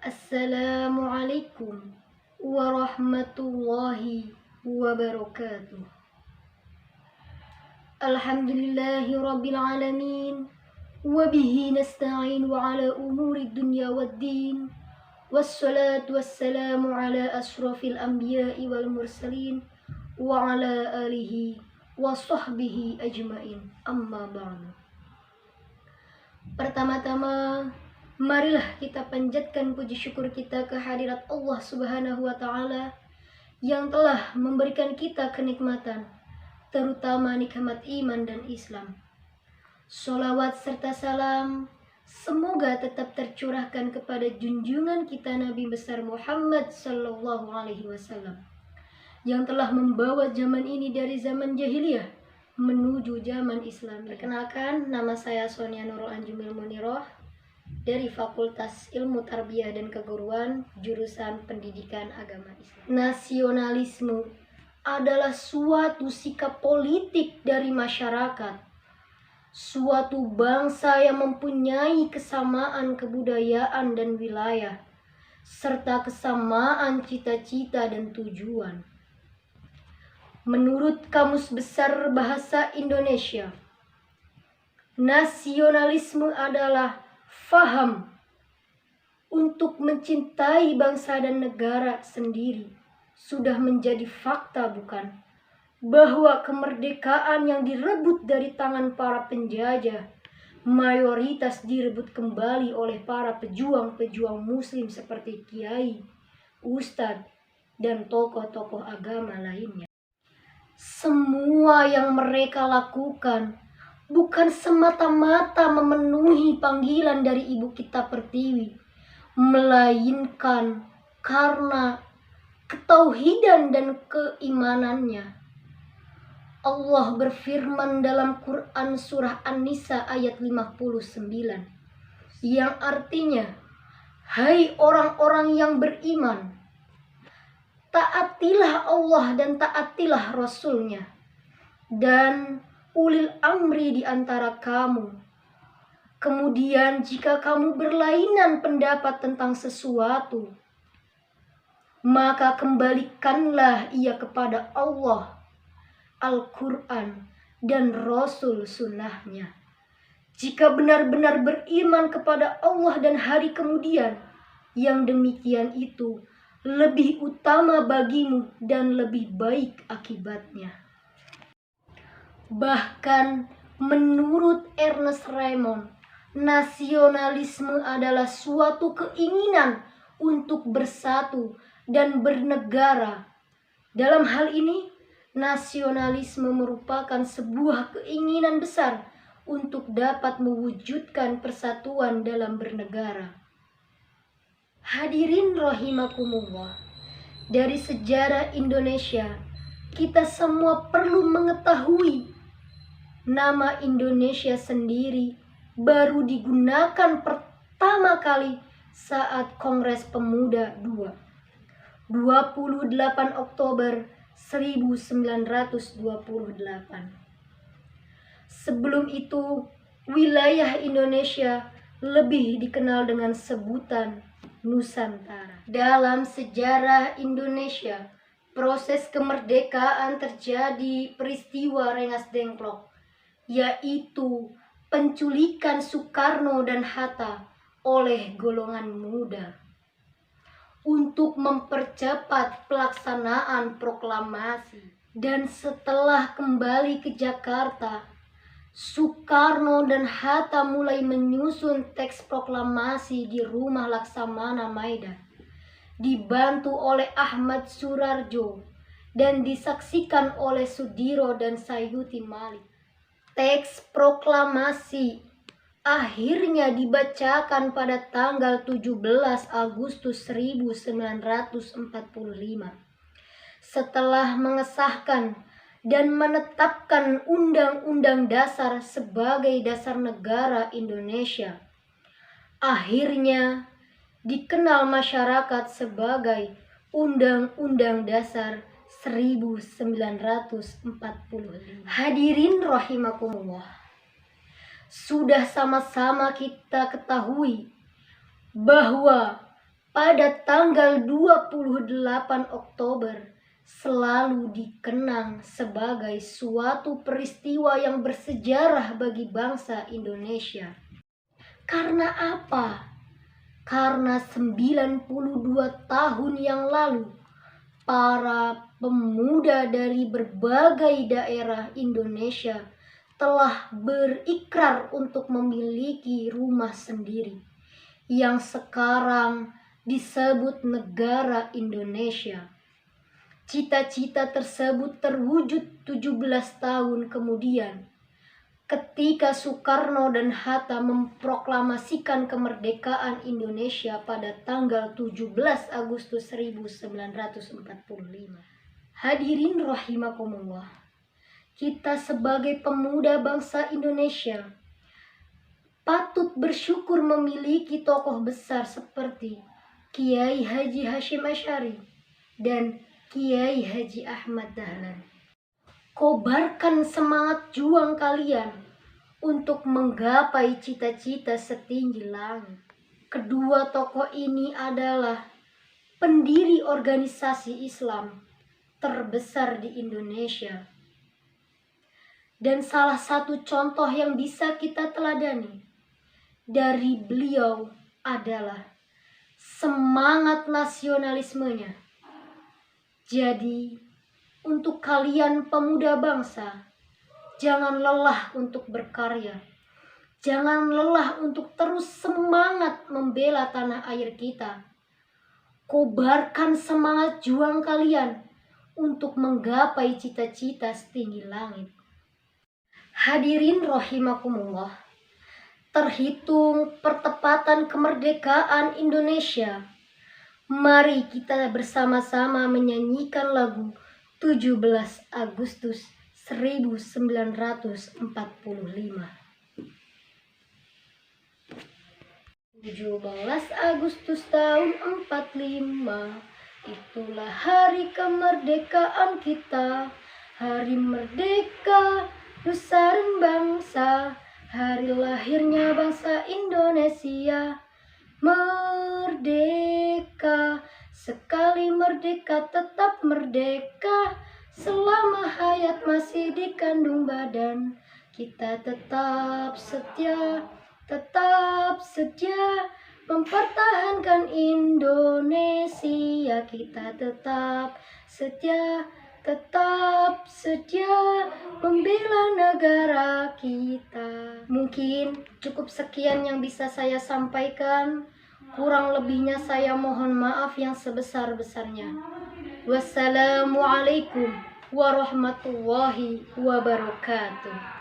Assalamualaikum warahmatullahi wabarakatuh. Alhamdulillahi rabbil alamin. Wabihi nasta'in wa ala umuri dunya waddin. Wassalatu wassalamu ala ashrafil anbiya'i wal mursalin wa ala alihi wa sahbihi ajmain. Amma ba'du. Pertama-tama, marilah kita panjatkan puji syukur kita kehadirat Allah Subhanahu wa Ta'ala yang telah memberikan kita kenikmatan, terutama nikmat iman dan Islam. Sholawat serta salam semoga tetap tercurahkan kepada junjungan kita Nabi besar Muhammad Sallallahu Alaihi Wasallam yang telah membawa zaman ini dari zaman jahiliyah menuju zaman Islam. Perkenalkan, nama saya Sonia Nurul Anjumil Muniroh dari Fakultas Ilmu Tarbiyah dan Keguruan, jurusan Pendidikan Agama Islam. Nasionalisme adalah suatu sikap politik dari masyarakat, suatu bangsa yang mempunyai kesamaan kebudayaan dan wilayah, serta kesamaan cita-cita dan tujuan. Menurut Kamus Besar Bahasa Indonesia, nasionalisme adalah faham untuk mencintai bangsa dan negara sendiri. Sudah menjadi fakta, bukan? Bahwa kemerdekaan yang direbut dari tangan para penjajah mayoritas direbut kembali oleh para pejuang-pejuang muslim seperti kiai, ustadz, dan tokoh-tokoh agama lainnya. Semua yang mereka lakukan bukan semata-mata memenuhi panggilan dari Ibu kita Pertiwi, melainkan karena ketauhidan dan keimanannya. Allah berfirman dalam Quran surah An-Nisa ayat 59 yang artinya, hai orang-orang yang beriman, taatilah Allah dan taatilah Rasul-Nya, dan ulil amri di antara kamu. Kemudian jika kamu berlainan pendapat tentang sesuatu, maka kembalikanlah ia kepada Allah, Al-Quran, dan Rasul sunnahnya. Jika benar-benar beriman kepada Allah dan hari kemudian, yang demikian itu lebih utama bagimu dan lebih baik akibatnya. Bahkan menurut Ernest Raymond, nasionalisme adalah suatu keinginan untuk bersatu dan bernegara. Dalam hal ini, nasionalisme merupakan sebuah keinginan besar untuk dapat mewujudkan persatuan dalam bernegara. Hadirin rahimakumullah, dari sejarah Indonesia, kita semua perlu mengetahui nama Indonesia sendiri baru digunakan pertama kali saat Kongres Pemuda II, 28 Oktober 1928. Sebelum itu, wilayah Indonesia lebih dikenal dengan sebutan Nusantara. Dalam sejarah Indonesia, proses kemerdekaan terjadi peristiwa Rengas Dengklok, yaitu penculikan Soekarno dan Hatta oleh golongan muda. Untuk mempercepat pelaksanaan proklamasi, dan setelah kembali ke Jakarta, Soekarno dan Hatta mulai menyusun teks proklamasi di rumah Laksamana Maida, dibantu oleh Ahmad Surarjo dan disaksikan oleh Sudiro dan Sayuti Malik. Teks proklamasi akhirnya dibacakan pada tanggal 17 Agustus 1945 setelah mengesahkan dan menetapkan Undang-Undang Dasar sebagai dasar negara Indonesia. Akhirnya dikenal masyarakat sebagai Undang-Undang Dasar 1945. Hadirin rahimakumullah, sudah sama-sama kita ketahui bahwa pada tanggal 28 Oktober selalu dikenang sebagai suatu peristiwa yang bersejarah bagi bangsa Indonesia. Karena apa? Karena 92 tahun yang lalu, para pemuda dari berbagai daerah Indonesia telah berikrar untuk memiliki rumah sendiri yang sekarang disebut negara Indonesia. Cita-cita tersebut terwujud 17 tahun kemudian ketika Soekarno dan Hatta memproklamasikan kemerdekaan Indonesia pada tanggal 17 Agustus 1945. Hadirin rahimakumullah, kita sebagai pemuda bangsa Indonesia patut bersyukur memiliki tokoh besar seperti Kiai Haji Hashim Asy'ari dan Kiai Haji Ahmad Dahlan. Kobarkan semangat juang kalian untuk menggapai cita-cita setinggi langit. Kedua tokoh ini adalah pendiri organisasi Islam terbesar di Indonesia. Dan salah satu contoh yang bisa kita teladani dari beliau adalah semangat nasionalismenya. Jadi, untuk kalian pemuda bangsa, jangan lelah untuk berkarya. Jangan lelah untuk terus semangat membela tanah air kita. Kobarkan semangat juang kalian untuk menggapai cita-cita setinggi langit. Hadirin rahimakumullah, terhitung pertepatan kemerdekaan Indonesia. Mari kita bersama-sama menyanyikan lagu 17 Agustus 1945. 17 Agustus tahun 45, itulah hari kemerdekaan kita. Hari merdeka, nusa dan bangsa, hari lahirnya bangsa Indonesia. Merdeka, sekali merdeka tetap merdeka. Selama hayat masih dikandung badan, kita tetap setia mempertahankan Indonesia. Kita tetap setia membela negara kita. Mungkin cukup sekian yang bisa saya sampaikan. Kurang lebihnya saya mohon maaf yang sebesar-besarnya. Wassalamualaikum warahmatullahi wabarakatuh.